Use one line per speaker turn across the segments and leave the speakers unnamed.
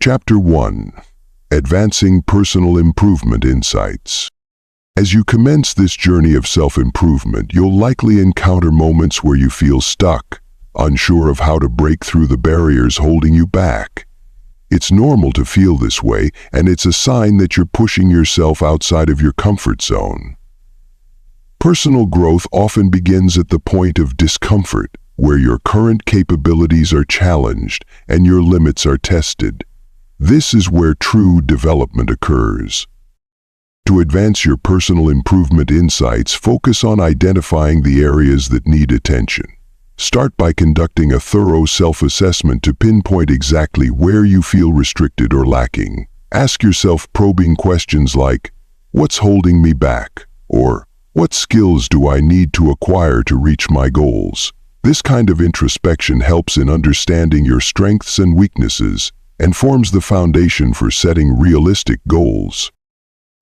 Chapter 1. Advancing Personal Improvement Insights. As you commence this journey of self-improvement, you'll likely encounter moments where you feel stuck, unsure of how to break through the barriers holding you back. It's normal to feel this way, and it's a sign that you're pushing yourself outside of your comfort zone. Personal growth often begins at the point of discomfort, where your current capabilities are challenged and your limits are tested. This is where true development occurs. To advance your personal improvement insights, focus on identifying the areas that need attention. Start by conducting a thorough self-assessment to pinpoint exactly where you feel restricted or lacking. Ask yourself probing questions like, "What's holding me back?" or "What skills do I need to acquire to reach my goals?" This kind of introspection helps in understanding your strengths and weaknesses and forms the foundation for setting realistic goals.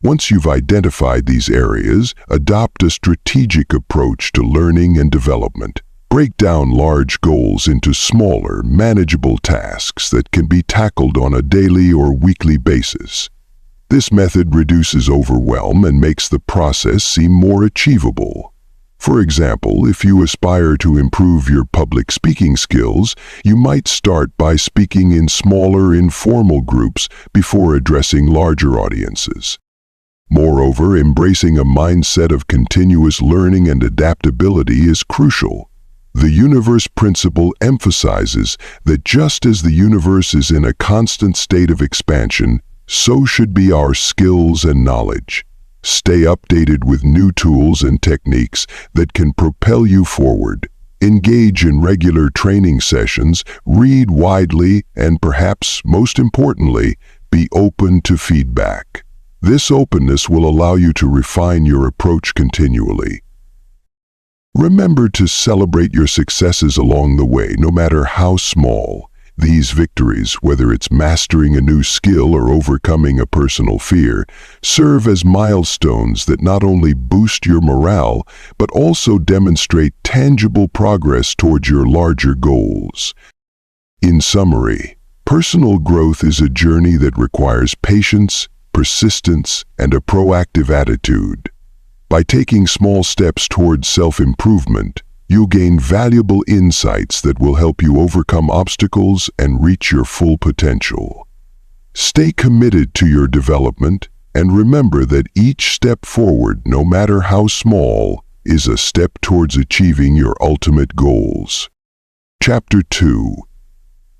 Once you've identified these areas, adopt a strategic approach to learning and development. Break down large goals into smaller, manageable tasks that can be tackled on a daily or weekly basis. This method reduces overwhelm and makes the process seem more achievable. For example, if you aspire to improve your public speaking skills, you might start by speaking in smaller, informal groups before addressing larger audiences. Moreover, embracing a mindset of continuous learning and adaptability is crucial. The universe principle emphasizes that just as the universe is in a constant state of expansion, so should be our skills and knowledge. Stay updated with new tools and techniques that can propel you forward. Engage in regular training sessions, read widely, and perhaps, most importantly, be open to feedback. This openness will allow you to refine your approach continually. Remember to celebrate your successes along the way, no matter how small. These victories, whether it's mastering a new skill or overcoming a personal fear, serve as milestones that not only boost your morale, but also demonstrate tangible progress towards your larger goals. In summary, personal growth is a journey that requires patience, persistence, and a proactive attitude. By taking small steps towards self-improvement, you'll gain valuable insights that will help you overcome obstacles and reach your full potential. Stay committed to your development, and remember that each step forward, no matter how small, is a step towards achieving your ultimate goals. Chapter 2.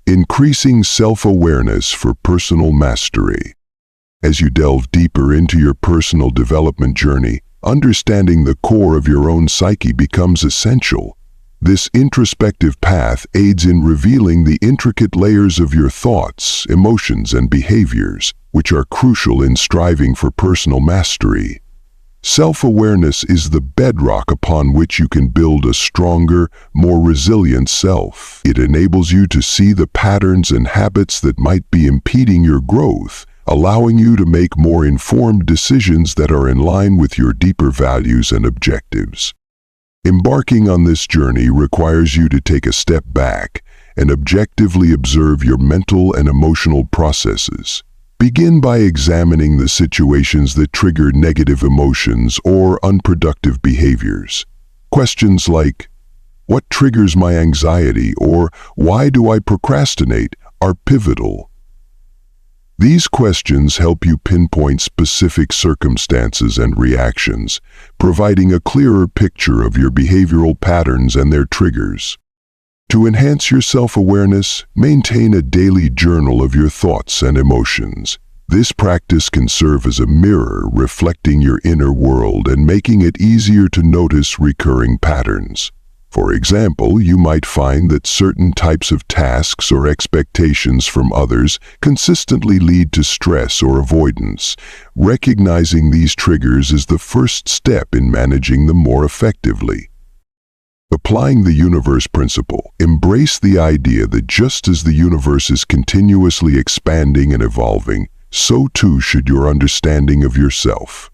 Increasing Self-Awareness for Personal Mastery. As you delve deeper into your personal development journey, understanding the core of your own psyche becomes essential. This introspective path aids in revealing the intricate layers of your thoughts, emotions, and behaviors, which are crucial in striving for personal mastery. Self-awareness is the bedrock upon which you can build a stronger, more resilient self. It enables you to see the patterns and habits that might be impeding your growth, allowing you to make more informed decisions that are in line with your deeper values and objectives. Embarking on this journey requires you to take a step back and objectively observe your mental and emotional processes. Begin by examining the situations that trigger negative emotions or unproductive behaviors. Questions like, "What triggers my anxiety?" or "Why do I procrastinate?" are pivotal. These questions help you pinpoint specific circumstances and reactions, providing a clearer picture of your behavioral patterns and their triggers. To enhance your self-awareness, maintain a daily journal of your thoughts and emotions. This practice can serve as a mirror reflecting your inner world and making it easier to notice recurring patterns. For example, you might find that certain types of tasks or expectations from others consistently lead to stress or avoidance. Recognizing these triggers is the first step in managing them more effectively. Applying the universe principle, embrace the idea that just as the universe is continuously expanding and evolving, so too should your understanding of yourself.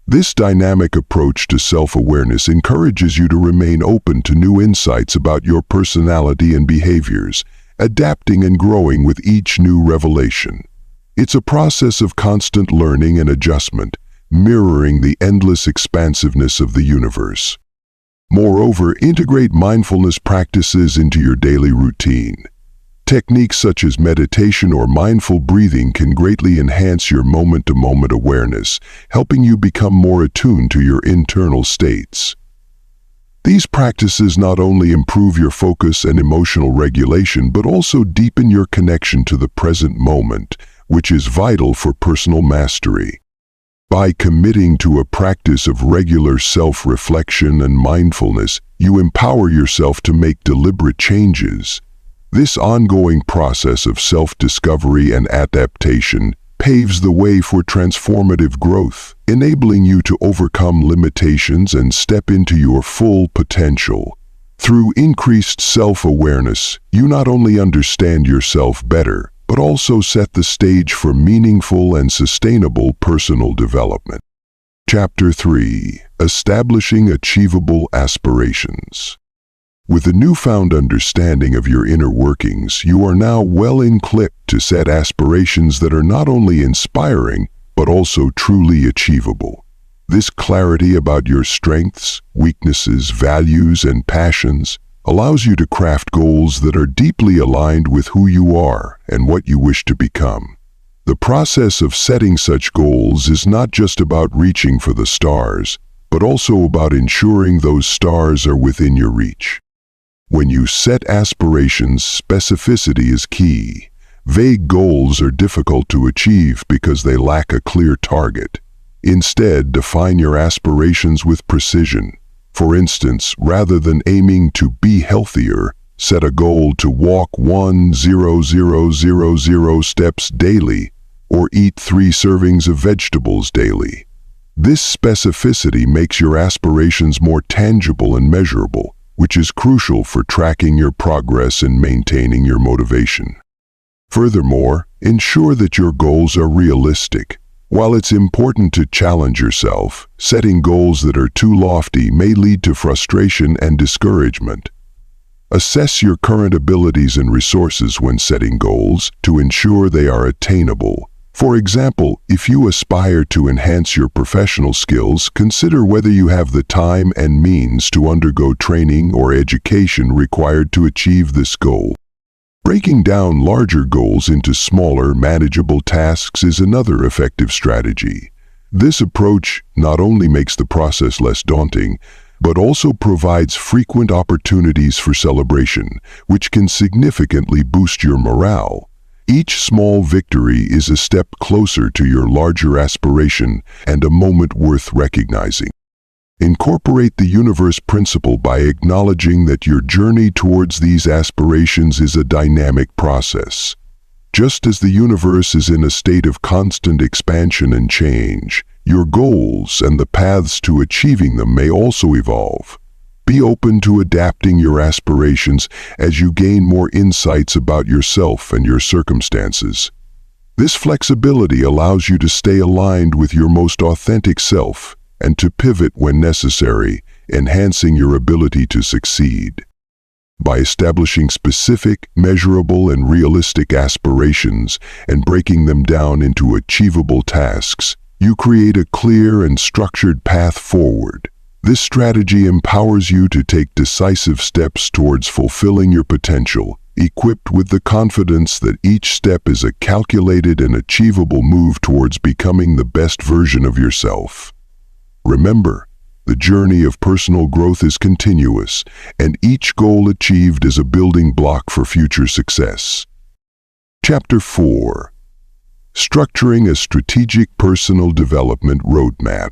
This dynamic approach to self-awareness encourages you to remain open to new insights about your personality and behaviors, adapting and growing with each new revelation. It's a process of constant learning and adjustment, mirroring the endless expansiveness of the universe. Moreover, integrate mindfulness practices into your daily routine. Techniques such as meditation or mindful breathing can greatly enhance your moment-to-moment awareness, helping you become more attuned to your internal states. These practices not only improve your focus and emotional regulation, but also deepen your connection to the present moment, which is vital for personal mastery. By committing to a practice of regular self-reflection and mindfulness, you empower yourself to make deliberate changes. This ongoing process of self-discovery and adaptation paves the way for transformative growth, enabling you to overcome limitations and step into your full potential. Through increased self-awareness, you not only understand yourself better, but also set the stage for meaningful and sustainable personal development. Chapter 3. Establishing Achievable Aspirations. With a newfound understanding of your inner workings, you are now well equipped to set aspirations that are not only inspiring, but also truly achievable. This clarity about your strengths, weaknesses, values, and passions allows you to craft goals that are deeply aligned with who you are and what you wish to become. The process of setting such goals is not just about reaching for the stars, but also about ensuring those stars are within your reach. When you set aspirations, specificity is key. Vague goals are difficult to achieve because they lack a clear target. Instead, define your aspirations with precision. For instance, rather than aiming to be healthier, set a goal to walk 1,000 steps daily or eat 3 servings of vegetables daily. This specificity makes your aspirations more tangible and measurable, which is crucial for tracking your progress and maintaining your motivation. Furthermore, ensure that your goals are realistic. While it's important to challenge yourself, setting goals that are too lofty may lead to frustration and discouragement. Assess your current abilities and resources when setting goals to ensure they are attainable. For example, if you aspire to enhance your professional skills, consider whether you have the time and means to undergo training or education required to achieve this goal. Breaking down larger goals into smaller, manageable tasks is another effective strategy. This approach not only makes the process less daunting, but also provides frequent opportunities for celebration, which can significantly boost your morale. Each small victory is a step closer to your larger aspiration and a moment worth recognizing. Incorporate the universe principle by acknowledging that your journey towards these aspirations is a dynamic process. Just as the universe is in a state of constant expansion and change, your goals and the paths to achieving them may also evolve. Be open to adapting your aspirations as you gain more insights about yourself and your circumstances. This flexibility allows you to stay aligned with your most authentic self and to pivot when necessary, enhancing your ability to succeed. By establishing specific, measurable, and realistic aspirations and breaking them down into achievable tasks, you create a clear and structured path forward. This strategy empowers you to take decisive steps towards fulfilling your potential, equipped with the confidence that each step is a calculated and achievable move towards becoming the best version of yourself. Remember, the journey of personal growth is continuous, and each goal achieved is a building block for future success. Chapter 4. Structuring a Strategic Personal Development Roadmap.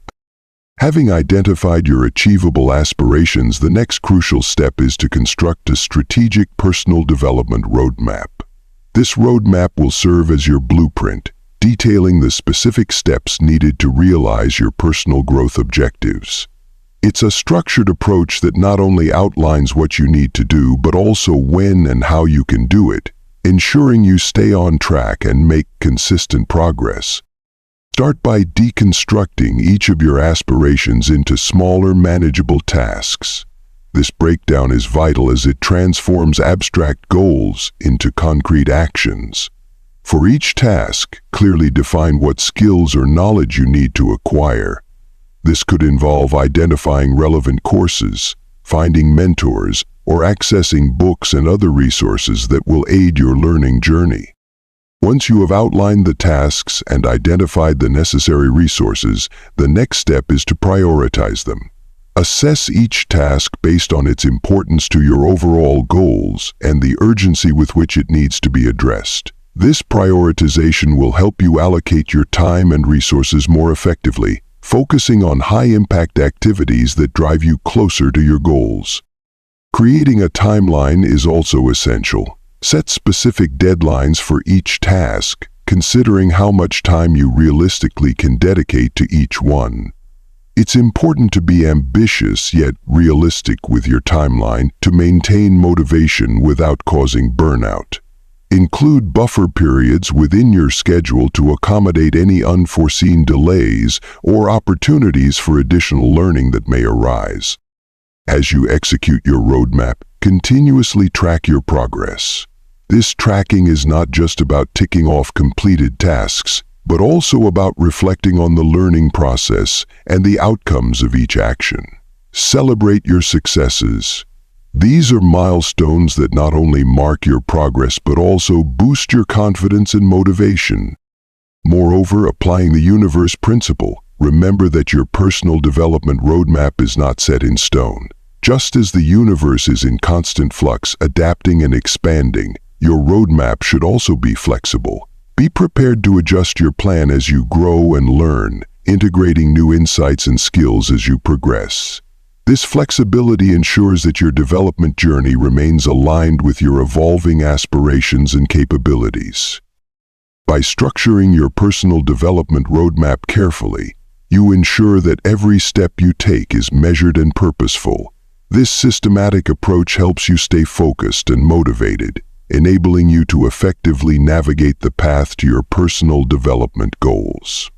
Having identified your achievable aspirations, the next crucial step is to construct a strategic personal development roadmap. This roadmap will serve as your blueprint, detailing the specific steps needed to realize your personal growth objectives. It's a structured approach that not only outlines what you need to do, but also when and how you can do it, ensuring you stay on track and make consistent progress. Start by deconstructing each of your aspirations into smaller, manageable tasks. This breakdown is vital as it transforms abstract goals into concrete actions. For each task, clearly define what skills or knowledge you need to acquire. This could involve identifying relevant courses, finding mentors, or accessing books and other resources that will aid your learning journey. Once you have outlined the tasks and identified the necessary resources, the next step is to prioritize them. Assess each task based on its importance to your overall goals and the urgency with which it needs to be addressed. This prioritization will help you allocate your time and resources more effectively, focusing on high-impact activities that drive you closer to your goals. Creating a timeline is also essential. Set specific deadlines for each task, considering how much time you realistically can dedicate to each one. It's important to be ambitious yet realistic with your timeline to maintain motivation without causing burnout. Include buffer periods within your schedule to accommodate any unforeseen delays or opportunities for additional learning that may arise. As you execute your roadmap, continuously track your progress. This tracking is not just about ticking off completed tasks, but also about reflecting on the learning process and the outcomes of each action. Celebrate your successes. These are milestones that not only mark your progress but also boost your confidence and motivation. Moreover, applying the universe principle, remember that your personal development roadmap is not set in stone. Just as the universe is in constant flux, adapting and expanding, your roadmap should also be flexible. Be prepared to adjust your plan as you grow and learn, integrating new insights and skills as you progress. This flexibility ensures that your development journey remains aligned with your evolving aspirations and capabilities. By structuring your personal development roadmap carefully, you ensure that every step you take is measured and purposeful. This systematic approach helps you stay focused and motivated, enabling you to effectively navigate the path to your personal development goals.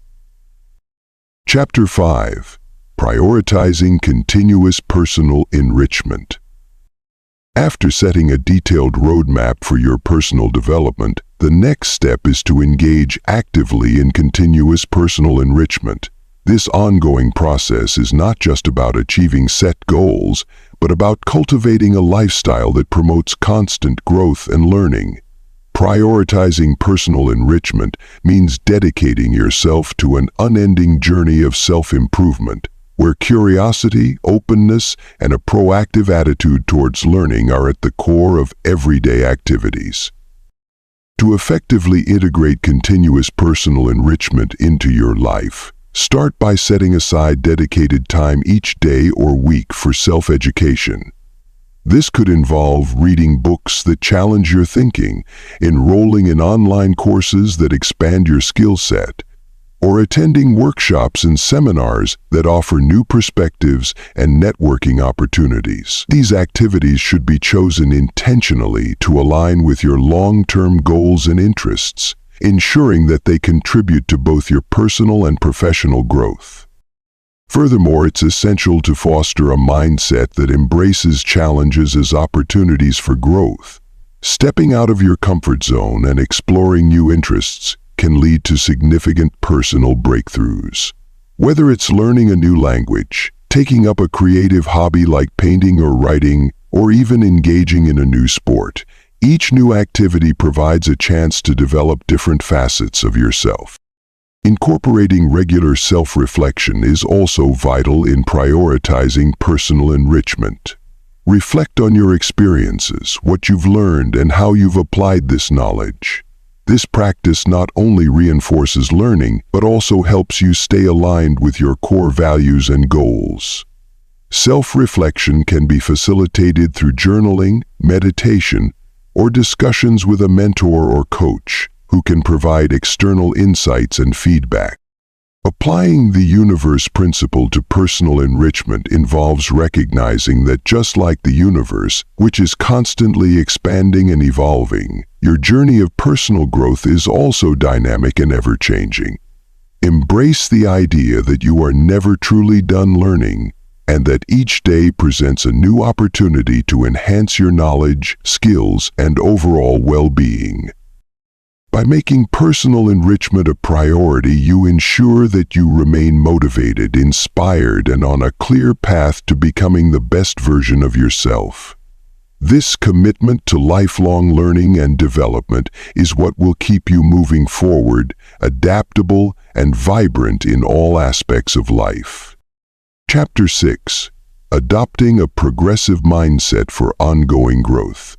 Chapter 5. Prioritizing continuous personal enrichment. After setting a detailed roadmap for your personal development, the next step is to engage actively in continuous personal enrichment. This ongoing process is not just about achieving set goals, but about cultivating a lifestyle that promotes constant growth and learning. Prioritizing personal enrichment means dedicating yourself to an unending journey of self-improvement, where curiosity, openness, and a proactive attitude towards learning are at the core of everyday activities. To effectively integrate continuous personal enrichment into your life, start by setting aside dedicated time each day or week for self-education. This could involve reading books that challenge your thinking, enrolling in online courses that expand your skill set, or attending workshops and seminars that offer new perspectives and networking opportunities. These activities should be chosen intentionally to align with your long-term goals and interests, ensuring that they contribute to both your personal and professional growth. Furthermore, it's essential to foster a mindset that embraces challenges as opportunities for growth. Stepping out of your comfort zone and exploring new interests can lead to significant personal breakthroughs. Whether it's learning a new language, taking up a creative hobby like painting or writing, or even engaging in a new sport, each new activity provides a chance to develop different facets of yourself. Incorporating regular self-reflection is also vital in prioritizing personal enrichment. Reflect on your experiences, what you've learned, and how you've applied this knowledge. This practice not only reinforces learning, but also helps you stay aligned with your core values and goals. Self-reflection can be facilitated through journaling, meditation, or discussions with a mentor or coach who can provide external insights and feedback. Applying the universe principle to personal enrichment involves recognizing that just like the universe, which is constantly expanding and evolving, your journey of personal growth is also dynamic and ever-changing. Embrace the idea that you are never truly done learning, and that each day presents a new opportunity to enhance your knowledge, skills, and overall well-being. By making personal enrichment a priority, you ensure that you remain motivated, inspired, and on a clear path to becoming the best version of yourself. This commitment to lifelong learning and development is what will keep you moving forward, adaptable, and vibrant in all aspects of life. Chapter 6. Adopting a progressive mindset for ongoing growth.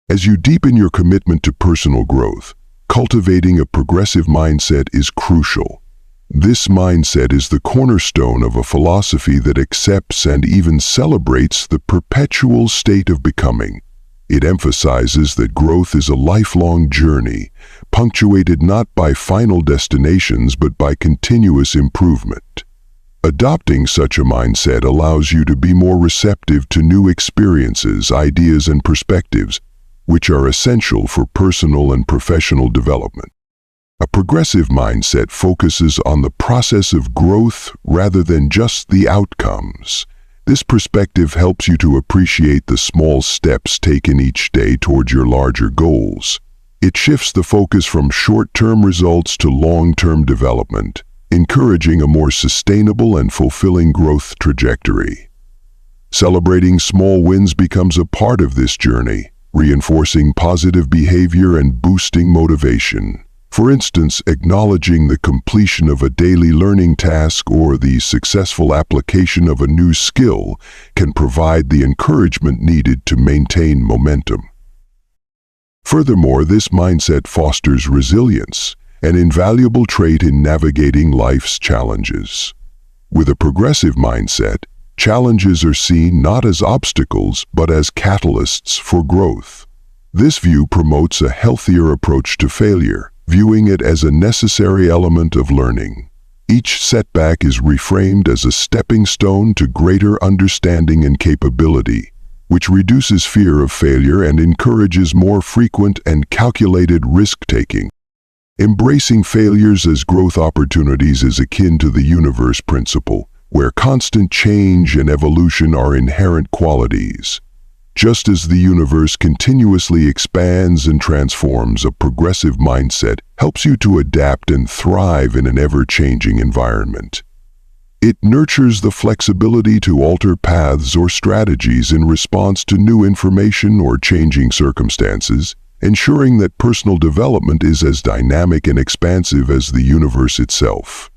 As you deepen your commitment to personal growth, cultivating a progressive mindset is crucial. This mindset is the cornerstone of a philosophy that accepts and even celebrates the perpetual state of becoming. It emphasizes that growth is a lifelong journey, punctuated not by final destinations but by continuous improvement. Adopting such a mindset allows you to be more receptive to new experiences, ideas, and perspectives, which are essential for personal and professional development. A progressive mindset focuses on the process of growth rather than just the outcomes. This perspective helps you to appreciate the small steps taken each day towards your larger goals. It shifts the focus from short-term results to long-term development, encouraging a more sustainable and fulfilling growth trajectory. Celebrating small wins becomes a part of this journey, reinforcing positive behavior and boosting motivation. For instance, acknowledging the completion of a daily learning task or the successful application of a new skill can provide the encouragement needed to maintain momentum. Furthermore, this mindset fosters resilience, an invaluable trait in navigating life's challenges. With a progressive mindset, challenges are seen not as obstacles but as catalysts for growth. This view promotes a healthier approach to failure, viewing it as a necessary element of learning. Each setback is reframed as a stepping stone to greater understanding and capability, which reduces fear of failure and encourages more frequent and calculated risk-taking. Embracing failures as growth opportunities is akin to the universe principle, where constant change and evolution are inherent qualities. Just as the universe continuously expands and transforms, a progressive mindset helps you to adapt and thrive in an ever-changing environment. It nurtures the flexibility to alter paths or strategies in response to new information or changing circumstances, ensuring that personal development is as dynamic and expansive as the universe itself.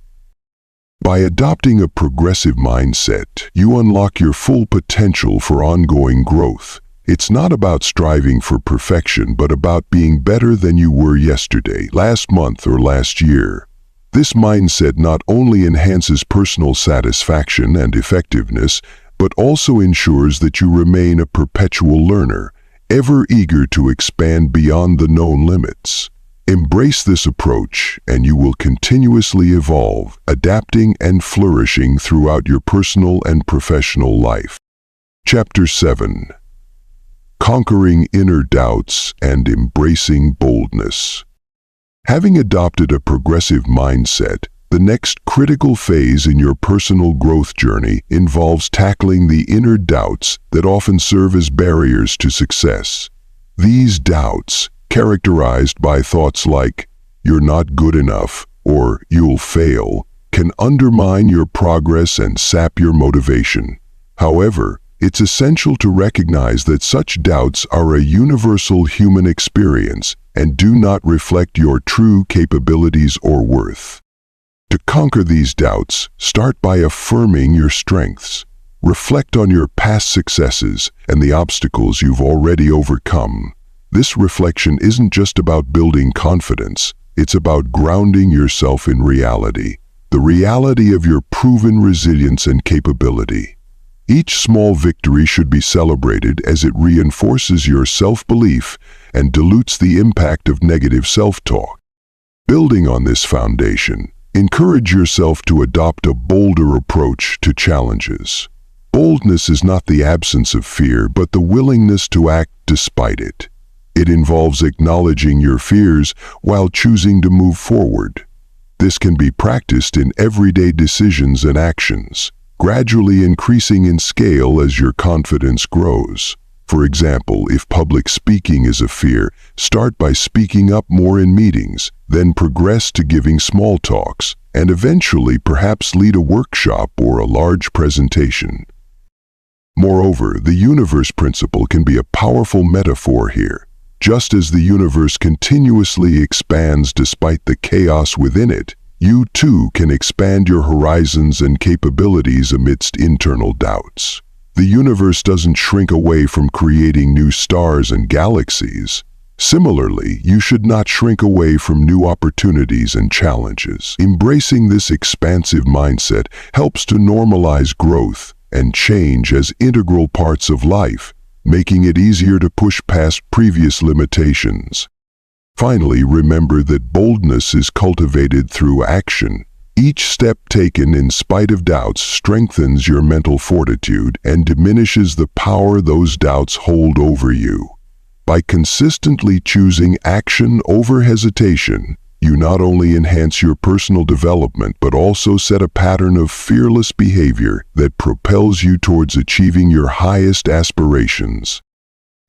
By adopting a progressive mindset, you unlock your full potential for ongoing growth. It's not about striving for perfection, but about being better than you were yesterday, last month, or last year. This mindset not only enhances personal satisfaction and effectiveness, but also ensures that you remain a perpetual learner, ever eager to expand beyond the known limits. Embrace this approach, and you will continuously evolve, adapting and flourishing throughout your personal and professional life. Chapter 7. Conquering inner doubts and embracing boldness. Having adopted a progressive mindset, the next critical phase in your personal growth journey involves tackling the inner doubts that often serve as barriers to success. These doubts, characterized by thoughts like, "you're not good enough," or "you'll fail," can undermine your progress and sap your motivation. However, it's essential to recognize that such doubts are a universal human experience and do not reflect your true capabilities or worth. To conquer these doubts, start by affirming your strengths. Reflect on your past successes and the obstacles you've already overcome. This reflection isn't just about building confidence, it's about grounding yourself in reality, the reality of your proven resilience and capability. Each small victory should be celebrated as it reinforces your self-belief and dilutes the impact of negative self-talk. Building on this foundation, encourage yourself to adopt a bolder approach to challenges. Boldness is not the absence of fear, but the willingness to act despite it. It involves acknowledging your fears while choosing to move forward. This can be practiced in everyday decisions and actions, gradually increasing in scale as your confidence grows. For example, if public speaking is a fear, start by speaking up more in meetings, then progress to giving small talks, and eventually perhaps lead a workshop or a large presentation. Moreover, the universe principle can be a powerful metaphor here. Just as the universe continuously expands despite the chaos within it, you too can expand your horizons and capabilities amidst internal doubts. The universe doesn't shrink away from creating new stars and galaxies. Similarly, you should not shrink away from new opportunities and challenges. Embracing this expansive mindset helps to normalize growth and change as integral parts of life, making it easier to push past previous limitations. Finally, remember that boldness is cultivated through action. Each step taken in spite of doubts strengthens your mental fortitude and diminishes the power those doubts hold over you. By consistently choosing action over hesitation, you not only enhance your personal development but also set a pattern of fearless behavior that propels you towards achieving your highest aspirations.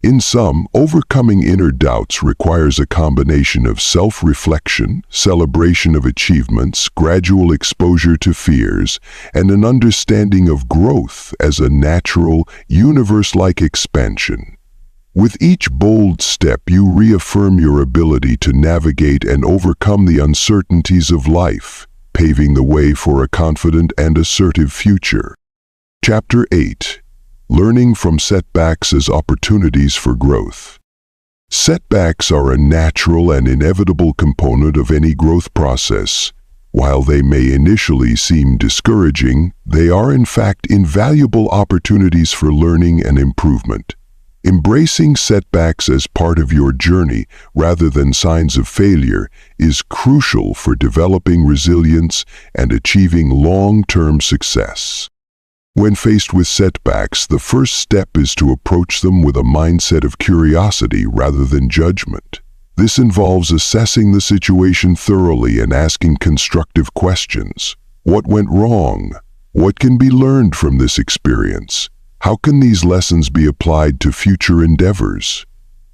In sum, overcoming inner doubts requires a combination of self-reflection, celebration of achievements, gradual exposure to fears, and an understanding of growth as a natural, universe-like expansion. With each bold step, you reaffirm your ability to navigate and overcome the uncertainties of life, paving the way for a confident and assertive future. Chapter 8. Learning from setbacks as opportunities for growth. Setbacks are a natural and inevitable component of any growth process. While they may initially seem discouraging, they are in fact invaluable opportunities for learning and improvement. Embracing setbacks as part of your journey rather than signs of failure is crucial for developing resilience and achieving long-term success. When faced with setbacks, the first step is to approach them with a mindset of curiosity rather than judgment. This involves assessing the situation thoroughly and asking constructive questions. What went wrong? What can be learned from this experience? How can these lessons be applied to future endeavors?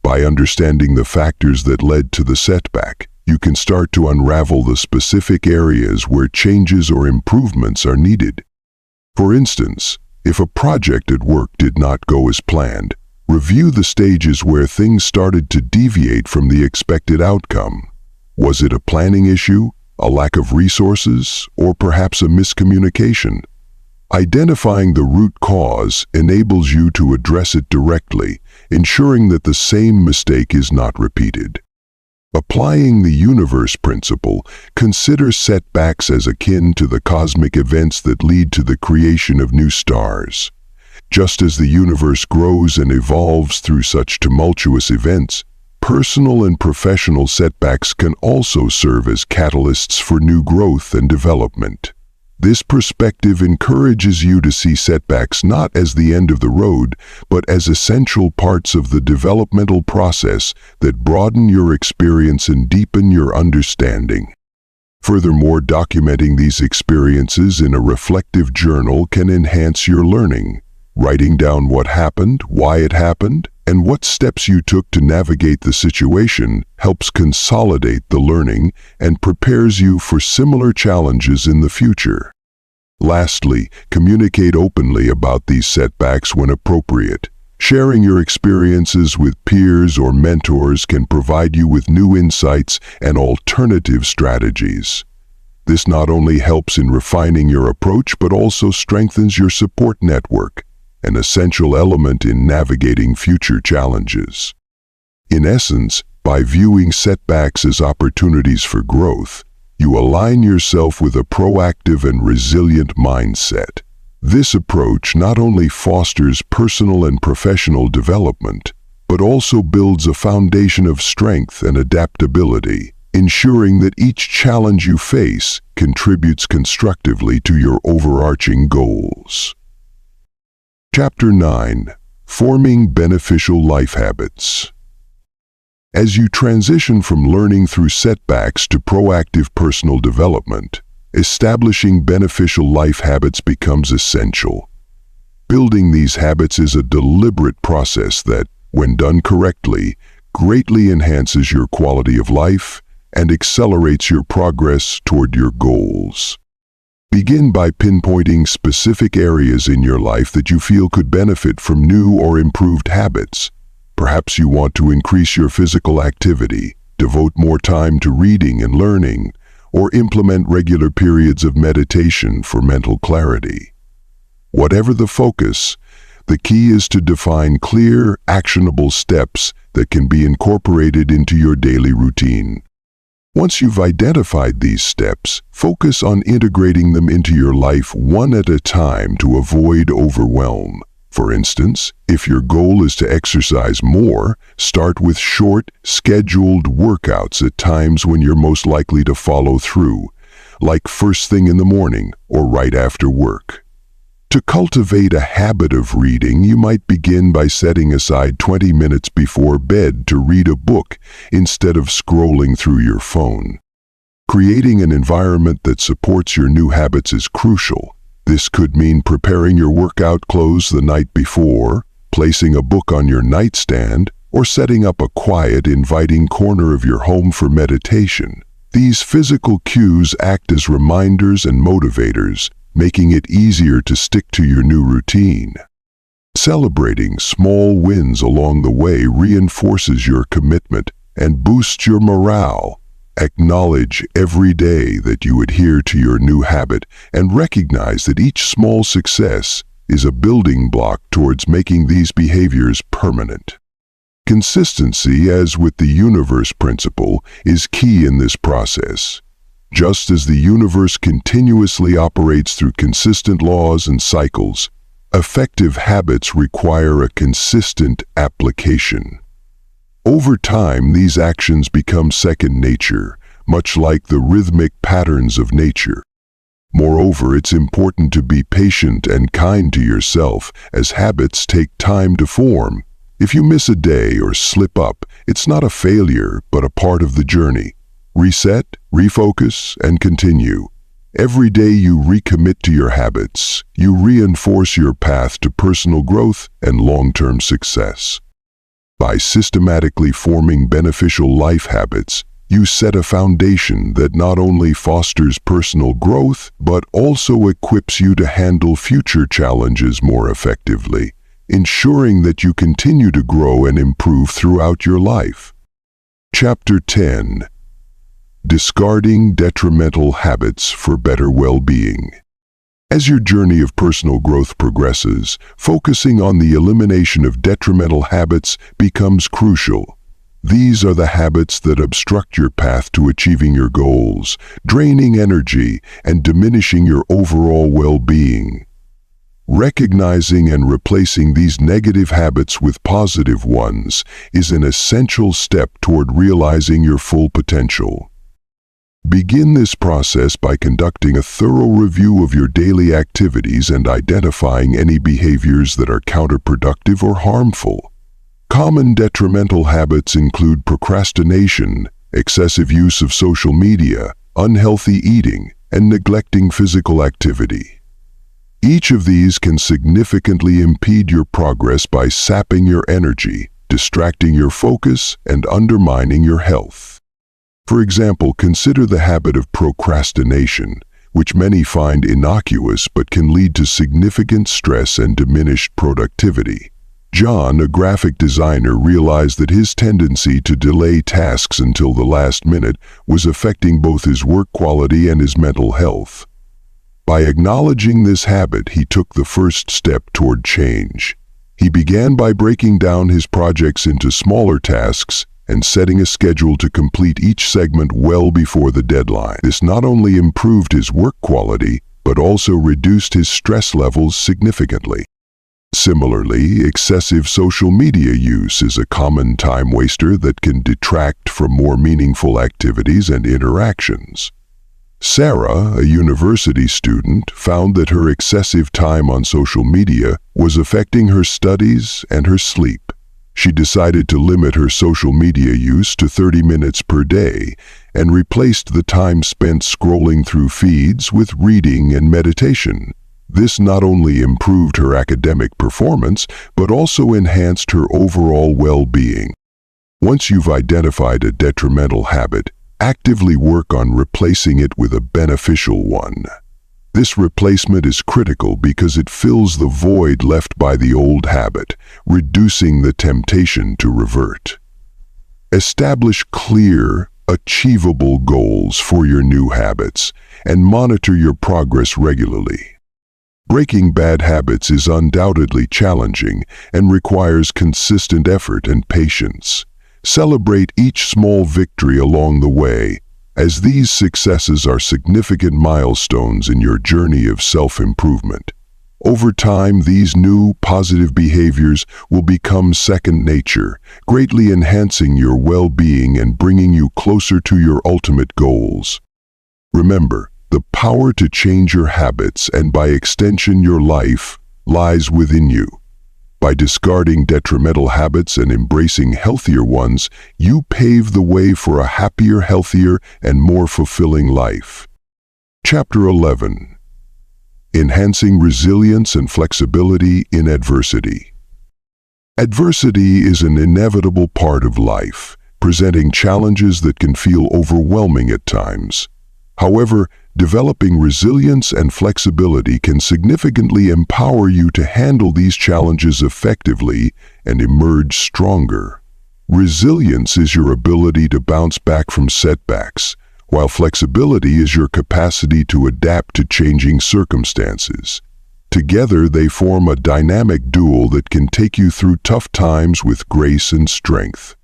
By understanding the factors that led to the setback, you can start to unravel the specific areas where changes or improvements are needed. For instance, if a project at work did not go as planned, review the stages where things started to deviate from the expected outcome. Was it a planning issue, a lack of resources, or perhaps a miscommunication? Identifying the root cause enables you to address it directly, ensuring that the same mistake is not repeated. Applying the universe principle, consider setbacks as akin to the cosmic events that lead to the creation of new stars. Just as the universe grows and evolves through such tumultuous events, personal and professional setbacks can also serve as catalysts for new growth and development. This perspective encourages you to see setbacks not as the end of the road, but as essential parts of the developmental process that broaden your experience and deepen your understanding. Furthermore, documenting these experiences in a reflective journal can enhance your learning. Writing down what happened, why it happened, and what steps you took to navigate the situation helps consolidate the learning and prepares you for similar challenges in the future. Lastly, communicate openly about these setbacks when appropriate. Sharing your experiences with peers or mentors can provide you with new insights and alternative strategies. This not only helps in refining your approach but also strengthens your support network, an essential element in navigating future challenges. In essence, by viewing setbacks as opportunities for growth, you align yourself with a proactive and resilient mindset. This approach not only fosters personal and professional development, but also builds a foundation of strength and adaptability, ensuring that each challenge you face contributes constructively to your overarching goals. Chapter 9. Forming Beneficial Life Habits. As you transition from learning through setbacks to proactive personal development, establishing beneficial life habits becomes essential. Building these habits is a deliberate process that, when done correctly, greatly enhances your quality of life and accelerates your progress toward your goals. Begin by pinpointing specific areas in your life that you feel could benefit from new or improved habits. Perhaps you want to increase your physical activity, devote more time to reading and learning, or implement regular periods of meditation for mental clarity. Whatever the focus, the key is to define clear, actionable steps that can be incorporated into your daily routine. Once you've identified these steps, focus on integrating them into your life one at a time to avoid overwhelm. For instance, if your goal is to exercise more, start with short, scheduled workouts at times when you're most likely to follow through, like first thing in the morning or right after work. To cultivate a habit of reading, you might begin by setting aside 20 minutes before bed to read a book instead of scrolling through your phone. Creating an environment that supports your new habits is crucial. This could mean preparing your workout clothes the night before, placing a book on your nightstand, or setting up a quiet, inviting corner of your home for meditation. These physical cues act as reminders and motivators, making it easier to stick to your new routine. Celebrating small wins along the way reinforces your commitment and boosts your morale. Acknowledge every day that you adhere to your new habit and recognize that each small success is a building block towards making these behaviors permanent. Consistency, as with the universe principle, is key in this process. Just as the universe continuously operates through consistent laws and cycles, effective habits require a consistent application. Over time, these actions become second nature, much like the rhythmic patterns of nature. Moreover, it's important to be patient and kind to yourself, as habits take time to form. If you miss a day or slip up, it's not a failure, but a part of the journey. Reset, refocus, and continue. Every day you recommit to your habits, you reinforce your path to personal growth and long-term success. By systematically forming beneficial life habits, you set a foundation that not only fosters personal growth, but also equips you to handle future challenges more effectively, ensuring that you continue to grow and improve throughout your life. Chapter 10. Discarding detrimental habits for better well-being. As your journey of personal growth progresses, focusing on the elimination of detrimental habits becomes crucial. These are the habits that obstruct your path to achieving your goals, draining energy, and diminishing your overall well-being. Recognizing and replacing these negative habits with positive ones is an essential step toward realizing your full potential. Begin this process by conducting a thorough review of your daily activities and identifying any behaviors that are counterproductive or harmful. Common detrimental habits include procrastination, excessive use of social media, unhealthy eating, and neglecting physical activity. Each of these can significantly impede your progress by sapping your energy, distracting your focus, and undermining your health. For example, consider the habit of procrastination, which many find innocuous but can lead to significant stress and diminished productivity. John, a graphic designer, realized that his tendency to delay tasks until the last minute was affecting both his work quality and his mental health. By acknowledging this habit, he took the first step toward change. He began by breaking down his projects into smaller tasks and setting a schedule to complete each segment well before the deadline. This not only improved his work quality, but also reduced his stress levels significantly. Similarly, excessive social media use is a common time waster that can detract from more meaningful activities and interactions. Sarah, a university student, found that her excessive time on social media was affecting her studies and her sleep. She decided to limit her social media use to 30 minutes per day and replaced the time spent scrolling through feeds with reading and meditation. This not only improved her academic performance, but also enhanced her overall well-being. Once you've identified a detrimental habit, actively work on replacing it with a beneficial one. This replacement is critical because it fills the void left by the old habit, reducing the temptation to revert. Establish clear, achievable goals for your new habits and monitor your progress regularly. Breaking bad habits is undoubtedly challenging and requires consistent effort and patience. Celebrate each small victory along the way, as these successes are significant milestones in your journey of self-improvement. Over time, these new, positive behaviors will become second nature, greatly enhancing your well-being and bringing you closer to your ultimate goals. Remember, the power to change your habits and by extension your life lies within you. By discarding detrimental habits and embracing healthier ones, you pave the way for a happier, healthier, and more fulfilling life. Chapter 11. Enhancing Resilience and Flexibility in Adversity. Adversity is an inevitable part of life, presenting challenges that can feel overwhelming at times. However, developing resilience and flexibility can significantly empower you to handle these challenges effectively and emerge stronger. Resilience is your ability to bounce back from setbacks, while flexibility is your capacity to adapt to changing circumstances. Together, they form a dynamic duo that can take you through tough times with grace and strength.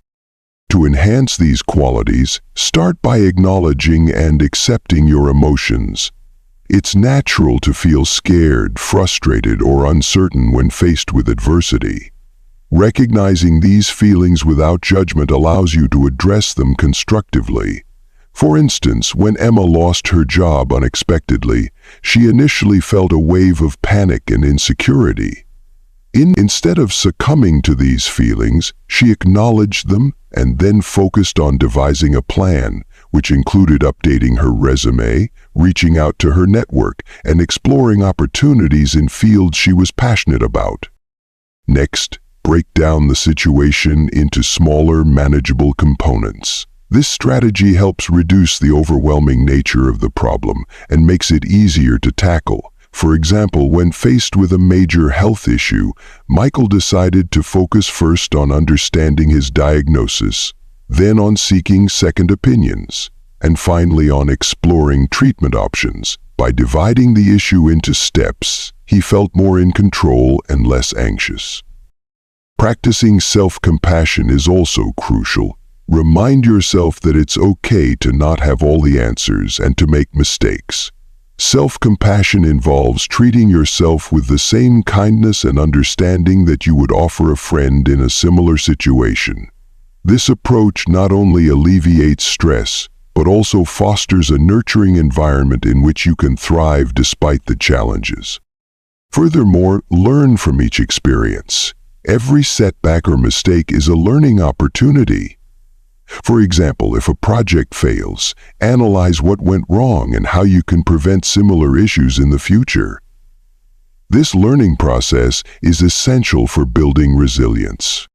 To enhance these qualities, start by acknowledging and accepting your emotions. It's natural to feel scared, frustrated, or uncertain when faced with adversity. Recognizing these feelings without judgment allows you to address them constructively. For instance, when Emma lost her job unexpectedly, she initially felt a wave of panic and insecurity. Instead of succumbing to these feelings, she acknowledged them and then focused on devising a plan, which included updating her resume, reaching out to her network, and exploring opportunities in fields she was passionate about. Next, break down the situation into smaller, manageable components. This strategy helps reduce the overwhelming nature of the problem and makes it easier to tackle. For example, when faced with a major health issue, Michael decided to focus first on understanding his diagnosis, then on seeking second opinions, and finally on exploring treatment options. By dividing the issue into steps, he felt more in control and less anxious. Practicing self-compassion is also crucial. Remind yourself that it's okay to not have all the answers and to make mistakes. Self-compassion involves treating yourself with the same kindness and understanding that you would offer a friend in a similar situation. This approach not only alleviates stress, but also fosters a nurturing environment in which you can thrive despite the challenges. Furthermore, learn from each experience. Every setback or mistake is a learning opportunity. For example, if a project fails, analyze what went wrong and how you can prevent similar issues in the future. This learning process is essential for building resilience.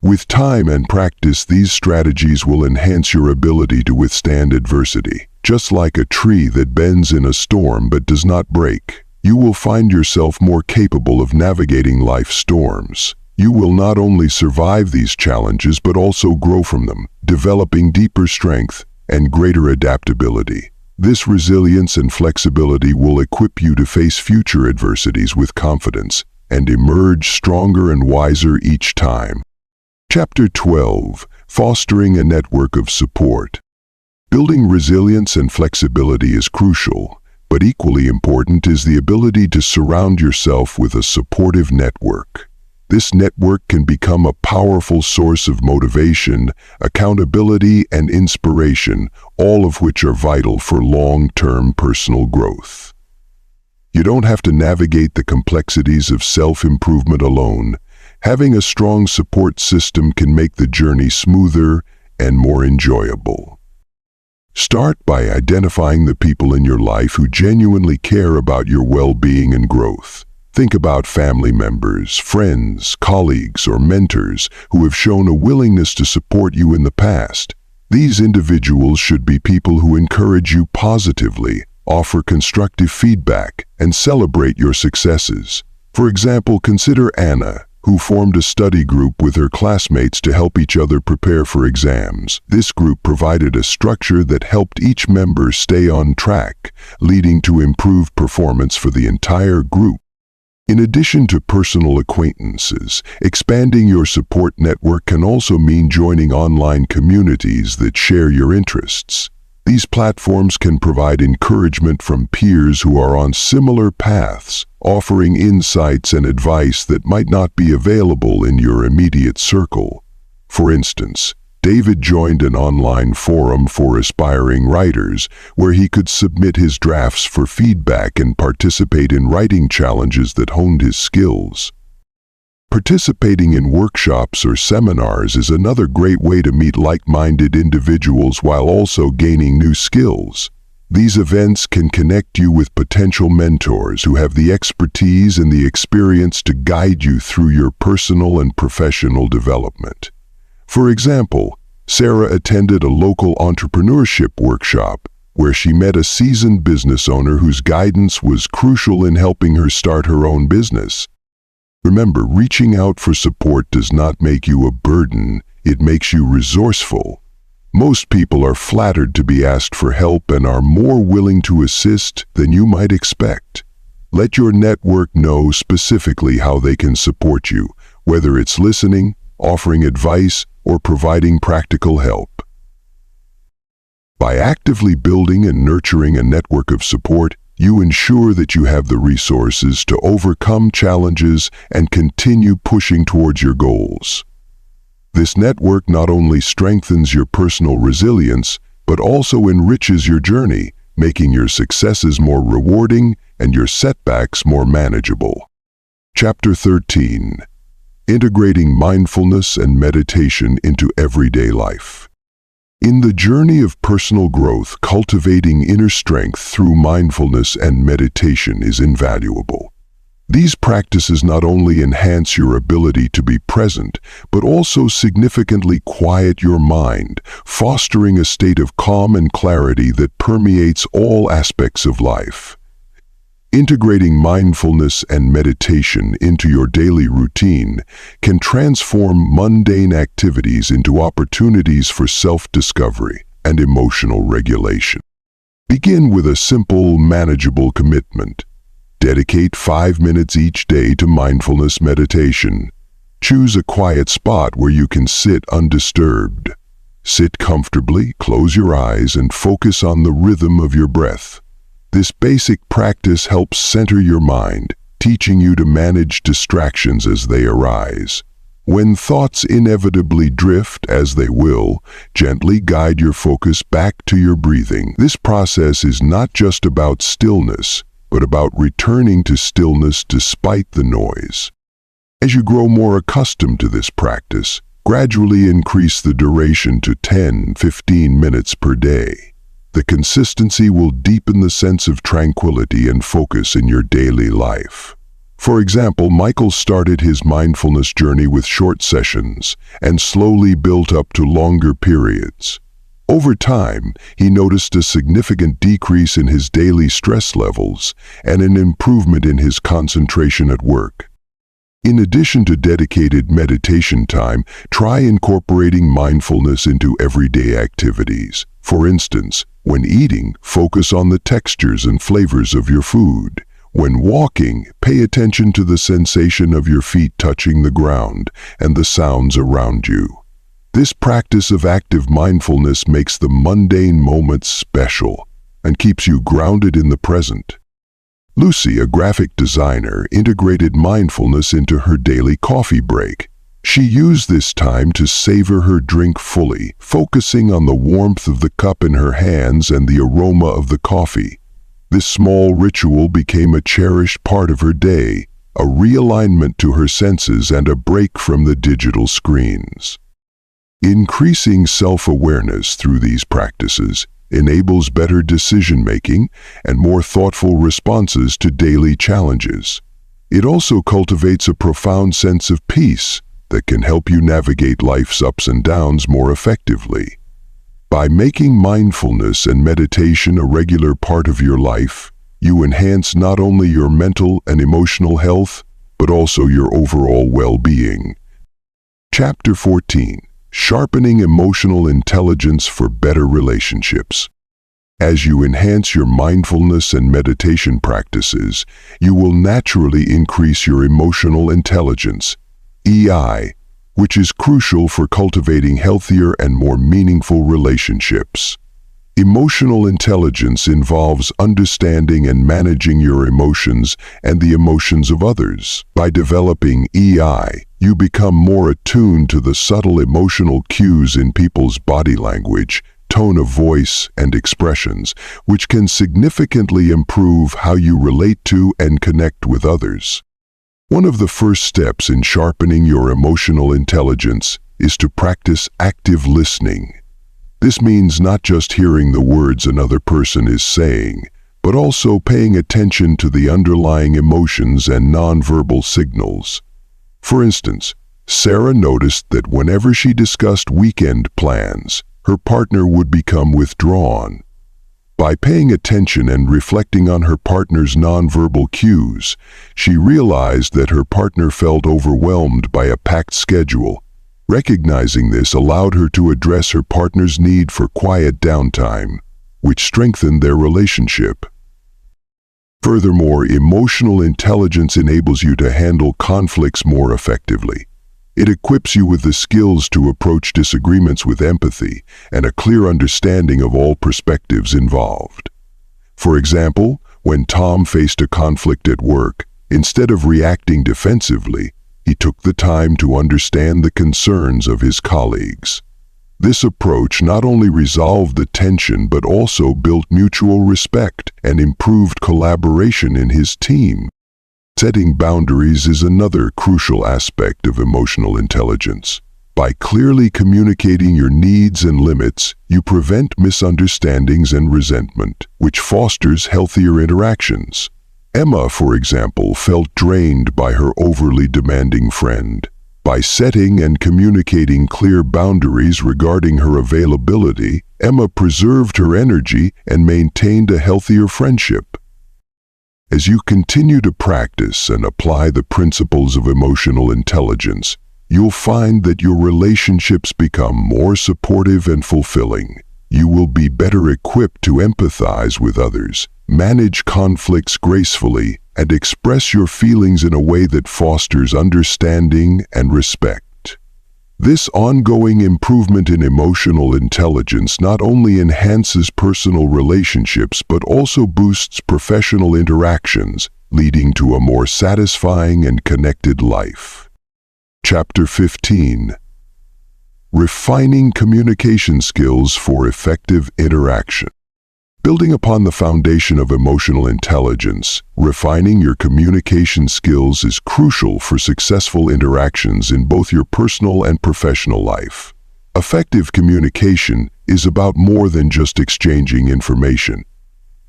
With time and practice, these strategies will enhance your ability to withstand adversity. Just like a tree that bends in a storm but does not break, you will find yourself more capable of navigating life's storms. You will not only survive these challenges but also grow from them, developing deeper strength and greater adaptability. This resilience and flexibility will equip you to face future adversities with confidence and emerge stronger and wiser each time. Chapter 12. Fostering a Network of Support. Building resilience and flexibility is crucial, but equally important is the ability to surround yourself with a supportive network. This network can become a powerful source of motivation, accountability, and inspiration, all of which are vital for long-term personal growth. You don't have to navigate the complexities of self-improvement alone. Having a strong support system can make the journey smoother and more enjoyable. Start by identifying the people in your life who genuinely care about your well-being and growth. Think about family members, friends, colleagues, or mentors who have shown a willingness to support you in the past. These individuals should be people who encourage you positively, offer constructive feedback, and celebrate your successes. For example, consider Anna, who formed a study group with her classmates to help each other prepare for exams. This group provided a structure that helped each member stay on track, leading to improved performance for the entire group. In addition to personal acquaintances, expanding your support network can also mean joining online communities that share your interests. These platforms can provide encouragement from peers who are on similar paths, offering insights and advice that might not be available in your immediate circle. For instance, David joined an online forum for aspiring writers where he could submit his drafts for feedback and participate in writing challenges that honed his skills. Participating in workshops or seminars is another great way to meet like-minded individuals while also gaining new skills. These events can connect you with potential mentors who have the expertise and the experience to guide you through your personal and professional development. For example, Sarah attended a local entrepreneurship workshop where she met a seasoned business owner whose guidance was crucial in helping her start her own business. Remember, reaching out for support does not make you a burden, it makes you resourceful. Most people are flattered to be asked for help and are more willing to assist than you might expect. Let your network know specifically how they can support you, whether it's listening, offering advice, or providing practical help. By actively building and nurturing a network of support, you ensure that you have the resources to overcome challenges and continue pushing towards your goals. This network not only strengthens your personal resilience, but also enriches your journey, making your successes more rewarding and your setbacks more manageable. Chapter 13. Integrating mindfulness and meditation into everyday life. In the journey of personal growth, cultivating inner strength through mindfulness and meditation is invaluable. These practices not only enhance your ability to be present, but also significantly quiet your mind, fostering a state of calm and clarity that permeates all aspects of life. Integrating mindfulness and meditation into your daily routine can transform mundane activities into opportunities for self-discovery and emotional regulation. Begin with a simple, manageable commitment. Dedicate 5 minutes each day to mindfulness meditation. Choose a quiet spot where you can sit undisturbed. Sit comfortably, close your eyes, and focus on the rhythm of your breath. This basic practice helps center your mind, teaching you to manage distractions as they arise. When thoughts inevitably drift, as they will, gently guide your focus back to your breathing. This process is not just about stillness, but about returning to stillness despite the noise. As you grow more accustomed to this practice, gradually increase the duration to 10-15 minutes per day. The consistency will deepen the sense of tranquility and focus in your daily life. For example, Michael started his mindfulness journey with short sessions and slowly built up to longer periods. Over time, he noticed a significant decrease in his daily stress levels and an improvement in his concentration at work. In addition to dedicated meditation time, try incorporating mindfulness into everyday activities. For instance, when eating, focus on the textures and flavors of your food. When walking, pay attention to the sensation of your feet touching the ground and the sounds around you. This practice of active mindfulness makes the mundane moments special and keeps you grounded in the present. Lucy, a graphic designer, integrated mindfulness into her daily coffee break. She used this time to savor her drink fully, focusing on the warmth of the cup in her hands and the aroma of the coffee. This small ritual became a cherished part of her day, a realignment to her senses and a break from the digital screens. Increasing self-awareness through these practices enables better decision-making and more thoughtful responses to daily challenges. It also cultivates a profound sense of peace that can help you navigate life's ups and downs more effectively. By making mindfulness and meditation a regular part of your life, you enhance not only your mental and emotional health, but also your overall well-being. Chapter 14. Sharpening Emotional Intelligence for Better Relationships. As you enhance your mindfulness and meditation practices, you will naturally increase your emotional intelligence, EI, which is crucial for cultivating healthier and more meaningful relationships. Emotional intelligence involves understanding and managing your emotions and the emotions of others. By developing EI, you become more attuned to the subtle emotional cues in people's body language, tone of voice, and expressions, which can significantly improve how you relate to and connect with others. One of the first steps in sharpening your emotional intelligence is to practice active listening. This means not just hearing the words another person is saying, but also paying attention to the underlying emotions and nonverbal signals. For instance, Sarah noticed that whenever she discussed weekend plans, her partner would become withdrawn. By paying attention and reflecting on her partner's nonverbal cues, she realized that her partner felt overwhelmed by a packed schedule. Recognizing this allowed her to address her partner's need for quiet downtime, which strengthened their relationship. Furthermore, emotional intelligence enables you to handle conflicts more effectively. It equips you with the skills to approach disagreements with empathy and a clear understanding of all perspectives involved. For example, when Tom faced a conflict at work, instead of reacting defensively, he took the time to understand the concerns of his colleagues. This approach not only resolved the tension but also built mutual respect and improved collaboration in his team. Setting boundaries is another crucial aspect of emotional intelligence. By clearly communicating your needs and limits, you prevent misunderstandings and resentment, which fosters healthier interactions. Emma, for example, felt drained by her overly demanding friend. By setting and communicating clear boundaries regarding her availability, Emma preserved her energy and maintained a healthier friendship. As you continue to practice and apply the principles of emotional intelligence, you'll find that your relationships become more supportive and fulfilling. You will be better equipped to empathize with others, manage conflicts gracefully, and express your feelings in a way that fosters understanding and respect. This ongoing improvement in emotional intelligence not only enhances personal relationships but also boosts professional interactions, leading to a more satisfying and connected life. Chapter 15. Refining Communication Skills for Effective Interaction. Building upon the foundation of emotional intelligence, refining your communication skills is crucial for successful interactions in both your personal and professional life. Effective communication is about more than just exchanging information.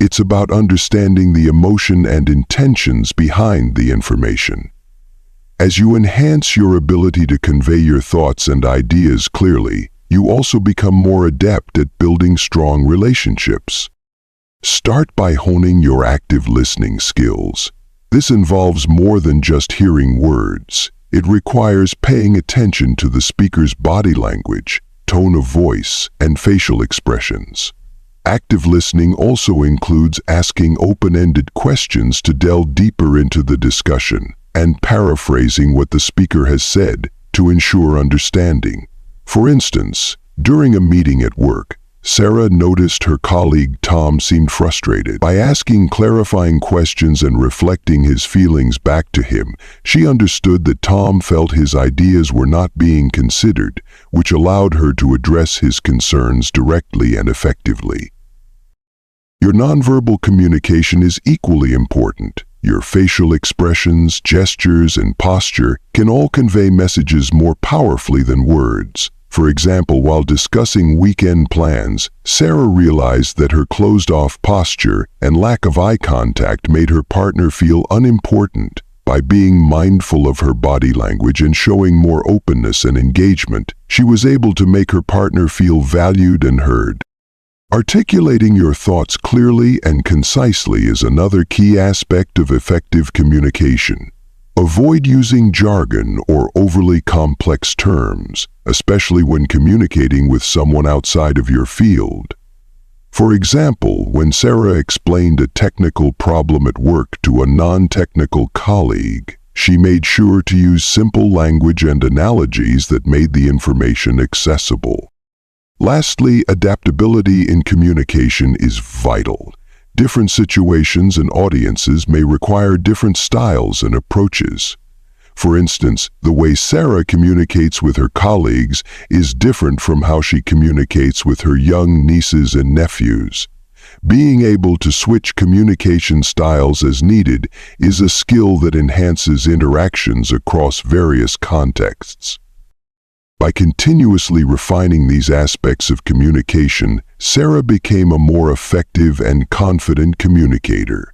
It's about understanding the emotion and intentions behind the information. As you enhance your ability to convey your thoughts and ideas clearly, you also become more adept at building strong relationships. Start by honing your active listening skills. This involves more than just hearing words. It requires paying attention to the speaker's body language, tone of voice, and facial expressions. Active listening also includes asking open-ended questions to delve deeper into the discussion and paraphrasing what the speaker has said to ensure understanding. For instance, during a meeting at work, Sarah noticed her colleague Tom seemed frustrated. By asking clarifying questions and reflecting his feelings back to him, she understood that Tom felt his ideas were not being considered, which allowed her to address his concerns directly and effectively. Your nonverbal communication is equally important. Your facial expressions, gestures, and posture can all convey messages more powerfully than words. For example, while discussing weekend plans, Sarah realized that her closed-off posture and lack of eye contact made her partner feel unimportant. By being mindful of her body language and showing more openness and engagement, she was able to make her partner feel valued and heard. Articulating your thoughts clearly and concisely is another key aspect of effective communication. Avoid using jargon or overly complex terms, especially when communicating with someone outside of your field. For example, when Sarah explained a technical problem at work to a non-technical colleague, she made sure to use simple language and analogies that made the information accessible. Lastly, adaptability in communication is vital. Different situations and audiences may require different styles and approaches. For instance, the way Sarah communicates with her colleagues is different from how she communicates with her young nieces and nephews. Being able to switch communication styles as needed is a skill that enhances interactions across various contexts. By continuously refining these aspects of communication, Sarah became a more effective and confident communicator.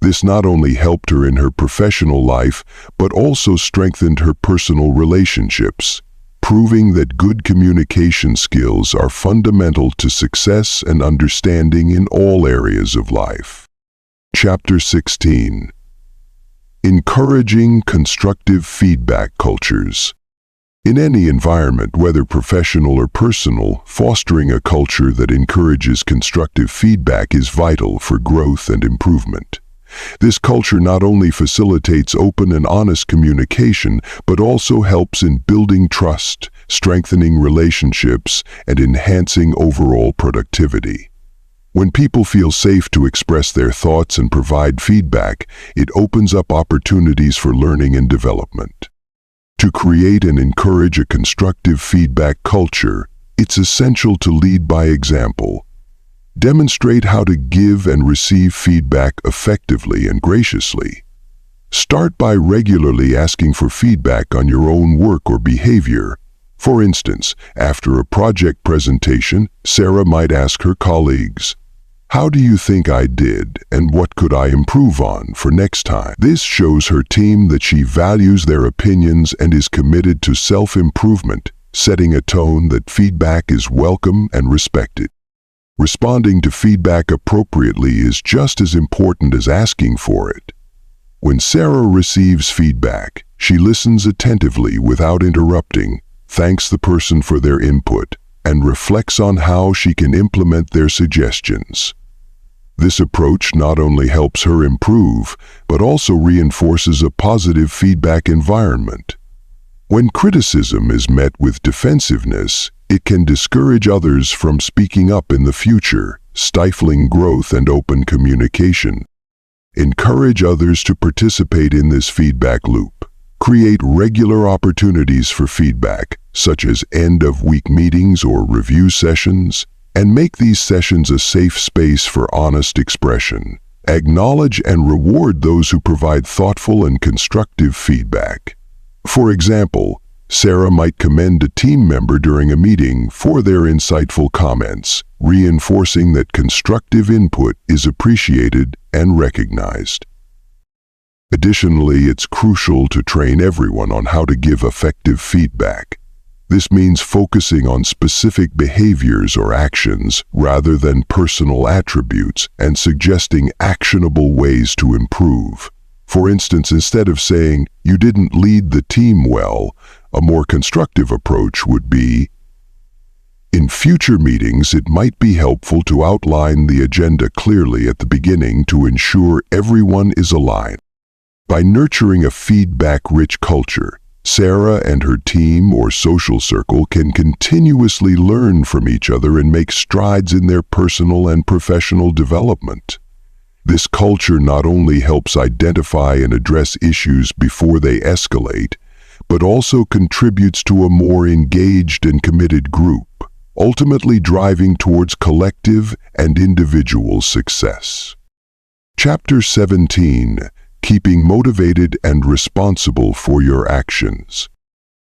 This not only helped her in her professional life, but also strengthened her personal relationships, proving that good communication skills are fundamental to success and understanding in all areas of life. Chapter 16. Encouraging constructive feedback cultures. In any environment, whether professional or personal, fostering a culture that encourages constructive feedback is vital for growth and improvement. This culture not only facilitates open and honest communication, but also helps in building trust, strengthening relationships, and enhancing overall productivity. When people feel safe to express their thoughts and provide feedback, it opens up opportunities for learning and development. To create and encourage a constructive feedback culture, it's essential to lead by example. Demonstrate how to give and receive feedback effectively and graciously. Start by regularly asking for feedback on your own work or behavior. For instance, after a project presentation, Sarah might ask her colleagues, "How do you think I did, and what could I improve on for next time?" This shows her team that she values their opinions and is committed to self-improvement, setting a tone that feedback is welcome and respected. Responding to feedback appropriately is just as important as asking for it. When Sarah receives feedback, she listens attentively without interrupting, thanks the person for their input, and reflects on how she can implement their suggestions. This approach not only helps her improve, but also reinforces a positive feedback environment. When criticism is met with defensiveness, it can discourage others from speaking up in the future, stifling growth and open communication. Encourage others to participate in this feedback loop. Create regular opportunities for feedback, such as end-of-week meetings or review sessions, and make these sessions a safe space for honest expression. Acknowledge and reward those who provide thoughtful and constructive feedback. For example, Sarah might commend a team member during a meeting for their insightful comments, reinforcing that constructive input is appreciated and recognized. Additionally, it's crucial to train everyone on how to give effective feedback. This means focusing on specific behaviors or actions rather than personal attributes and suggesting actionable ways to improve. For instance, instead of saying, "You didn't lead the team well," a more constructive approach would be, "In future meetings, it might be helpful to outline the agenda clearly at the beginning to ensure everyone is aligned." By nurturing a feedback-rich culture, Sarah and her team or social circle can continuously learn from each other and make strides in their personal and professional development. This culture not only helps identify and address issues before they escalate, but also contributes to a more engaged and committed group, ultimately driving towards collective and individual success. Chapter 17. Keeping motivated and responsible for your actions.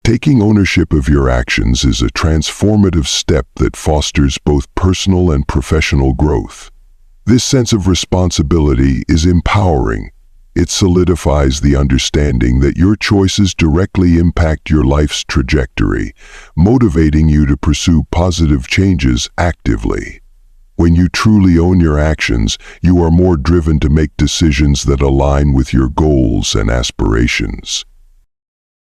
Taking ownership of your actions is a transformative step that fosters both personal and professional growth. This sense of responsibility is empowering. It solidifies the understanding that your choices directly impact your life's trajectory, motivating you to pursue positive changes actively. When you truly own your actions, you are more driven to make decisions that align with your goals and aspirations.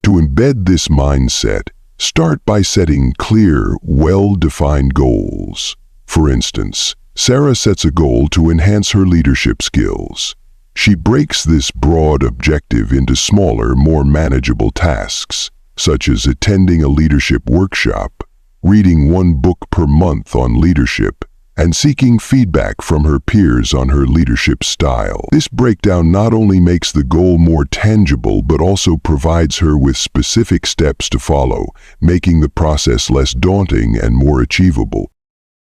To embed this mindset, start by setting clear, well-defined goals. For instance, Sarah sets a goal to enhance her leadership skills. She breaks this broad objective into smaller, more manageable tasks, such as attending a leadership workshop, reading one book per month on leadership, and seeking feedback from her peers on her leadership style. This breakdown not only makes the goal more tangible but also provides her with specific steps to follow, making the process less daunting and more achievable.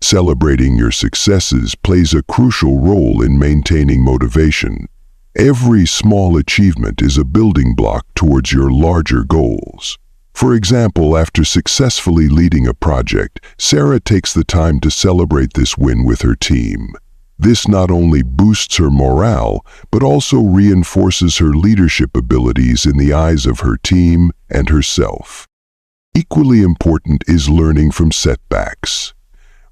Celebrating your successes plays a crucial role in maintaining motivation. Every small achievement is a building block towards your larger goals. For example, after successfully leading a project, Sarah takes the time to celebrate this win with her team. This not only boosts her morale, but also reinforces her leadership abilities in the eyes of her team and herself. Equally important is learning from setbacks.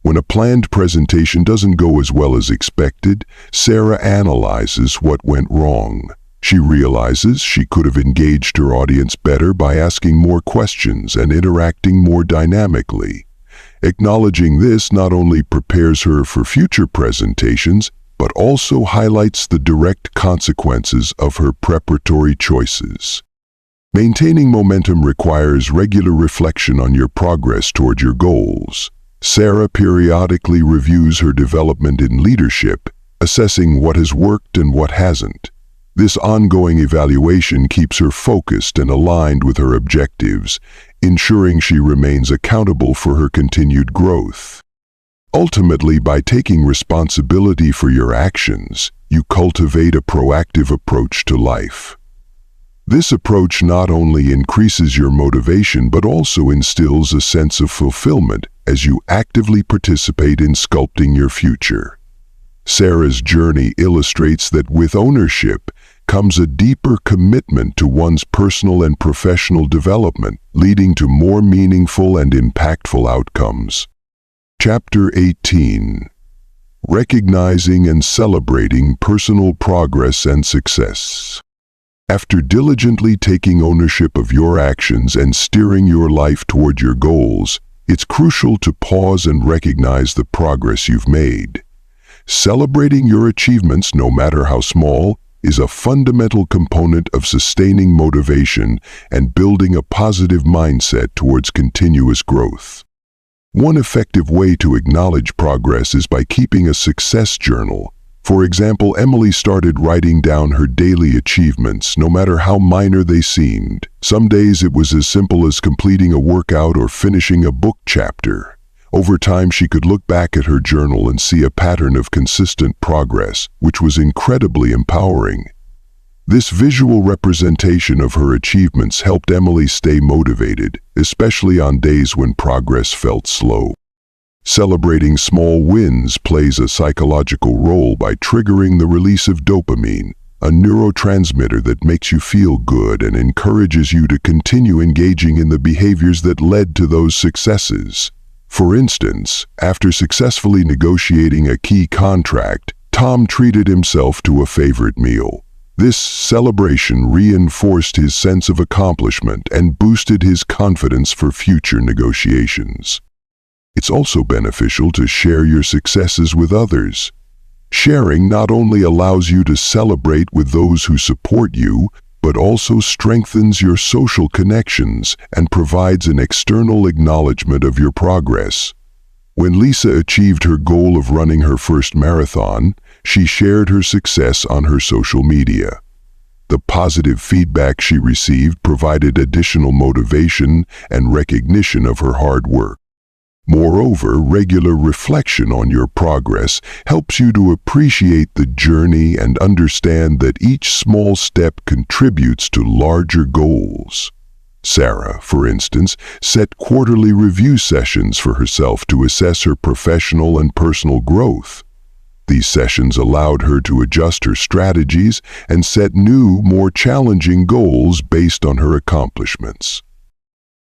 When a planned presentation doesn't go as well as expected, Sarah analyzes what went wrong. She realizes she could have engaged her audience better by asking more questions and interacting more dynamically. Acknowledging this not only prepares her for future presentations, but also highlights the direct consequences of her preparatory choices. Maintaining momentum requires regular reflection on your progress toward your goals. Sarah periodically reviews her development in leadership, assessing what has worked and what hasn't. This ongoing evaluation keeps her focused and aligned with her objectives, ensuring she remains accountable for her continued growth. Ultimately, by taking responsibility for your actions, you cultivate a proactive approach to life. This approach not only increases your motivation but also instills a sense of fulfillment as you actively participate in sculpting your future. Sarah's journey illustrates that with ownership comes a deeper commitment to one's personal and professional development, leading to more meaningful and impactful outcomes. Chapter 18. Recognizing and celebrating personal progress and success. After diligently taking ownership of your actions and steering your life toward your goals, it's crucial to pause and recognize the progress you've made. Celebrating your achievements, no matter how small, is a fundamental component of sustaining motivation and building a positive mindset towards continuous growth. One effective way to acknowledge progress is by keeping a success journal. For example, Emily started writing down her daily achievements, no matter how minor they seemed. Some days it was as simple as completing a workout or finishing a book chapter. Over time, she could look back at her journal and see a pattern of consistent progress, which was incredibly empowering. This visual representation of her achievements helped Emily stay motivated, especially on days when progress felt slow. Celebrating small wins plays a psychological role by triggering the release of dopamine, a neurotransmitter that makes you feel good and encourages you to continue engaging in the behaviors that led to those successes. For instance, after successfully negotiating a key contract, Tom treated himself to a favorite meal. This celebration reinforced his sense of accomplishment and boosted his confidence for future negotiations. It's also beneficial to share your successes with others. Sharing not only allows you to celebrate with those who support you, but also strengthens your social connections and provides an external acknowledgement of your progress. When Lisa achieved her goal of running her first marathon, she shared her success on her social media. The positive feedback she received provided additional motivation and recognition of her hard work. Moreover, regular reflection on your progress helps you to appreciate the journey and understand that each small step contributes to larger goals. Sarah, for instance, set quarterly review sessions for herself to assess her professional and personal growth. These sessions allowed her to adjust her strategies and set new, more challenging goals based on her accomplishments.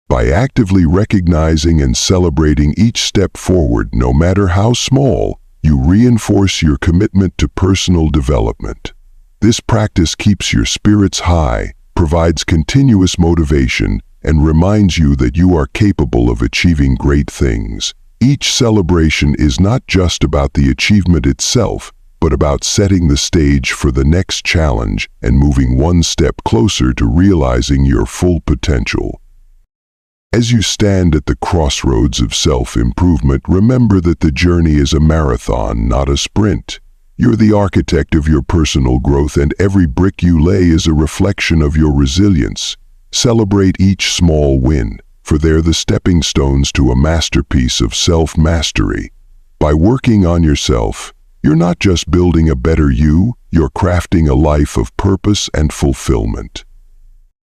By actively recognizing and celebrating each step forward, no matter how small, you reinforce your commitment to personal development. This practice keeps your spirits high, provides continuous motivation, and reminds you that you are capable of achieving great things. Each celebration is not just about the achievement itself, but about setting the stage for the next challenge and moving one step closer to realizing your full potential. As you stand at the crossroads of self-improvement, remember that the journey is a marathon, not a sprint. You're the architect of your personal growth, and every brick you lay is a reflection of your resilience. Celebrate each small win, for they're the stepping stones to a masterpiece of self-mastery. By working on yourself, you're not just building a better you, you're crafting a life of purpose and fulfillment.